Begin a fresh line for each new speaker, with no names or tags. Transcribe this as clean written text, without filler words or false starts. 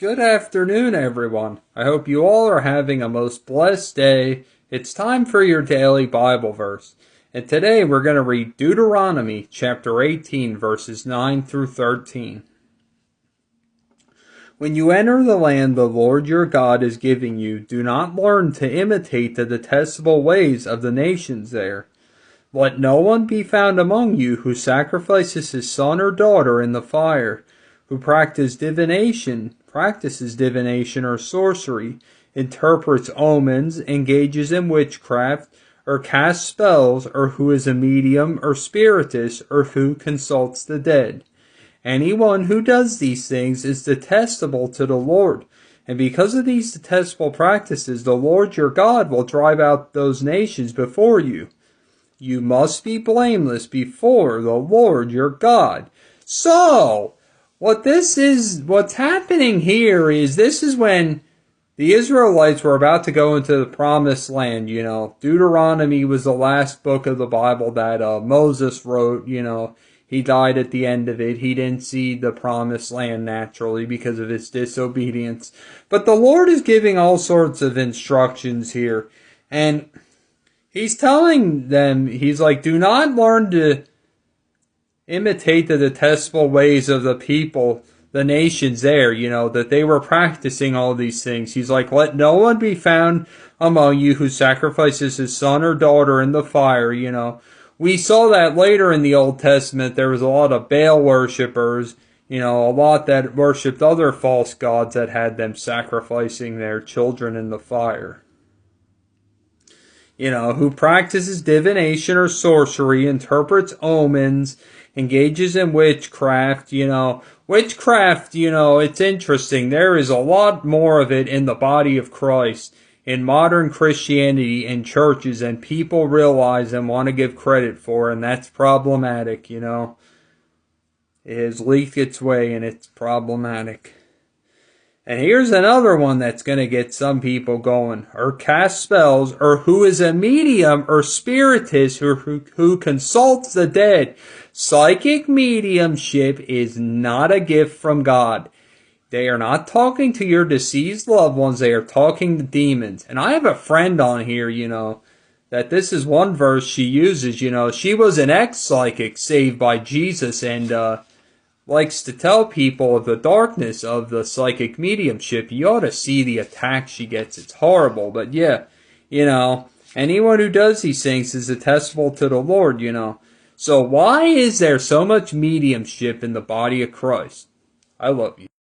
Good afternoon, everyone. I hope you all are having a most blessed day. It's time for your daily Bible verse. And today we're going to read Deuteronomy chapter 18, verses 9 through 13. When you enter the land the Lord your God is giving you, do not learn to imitate the detestable ways of the nations there. Let no one be found among you who sacrifices his son or daughter in the fire, who practices divination or sorcery, interprets omens, engages in witchcraft, or casts spells, or who is a medium or spiritist, or who consults the dead. Anyone who does these things is detestable to the Lord. And because of these detestable practices, the Lord your God will drive out those nations before you. You must be blameless before the Lord your God. So, what's happening here is this is when the Israelites were about to go into the promised land. Deuteronomy was the last book of the Bible that Moses wrote. He died at the end of it. He didn't see the promised land naturally because of his disobedience. But the Lord is giving all sorts of instructions here. And He's telling them, he's like, do not learn to imitate the detestable ways of the people, the nations there, that they were practicing all these things. He's like, let no one be found among you who sacrifices his son or daughter in the fire, We saw that later in the Old Testament. There was a lot of Baal worshippers, a lot that worshipped other false gods that had them sacrificing their children in the fire. Who practices divination or sorcery, interprets omens, engages in witchcraft, Witchcraft, it's interesting. There is a lot more of it in the body of Christ, in modern Christianity, in churches, and people realize and want to give credit for, and that's problematic, It has leaked its way, and it's problematic. And here's another one that's going to get some people going. Or cast spells, or who is a medium or spiritist who consults the dead. Psychic mediumship is not a gift from God. They are not talking to your deceased loved ones. They are talking to demons. And I have a friend on here, that this is one verse she uses. She was an ex-psychic saved by Jesus and, likes to tell people of the darkness of the psychic mediumship. You ought to see the attack she gets. It's horrible. But yeah, anyone who does these things is detestable to the Lord, So why is there so much mediumship in the body of Christ? I love you.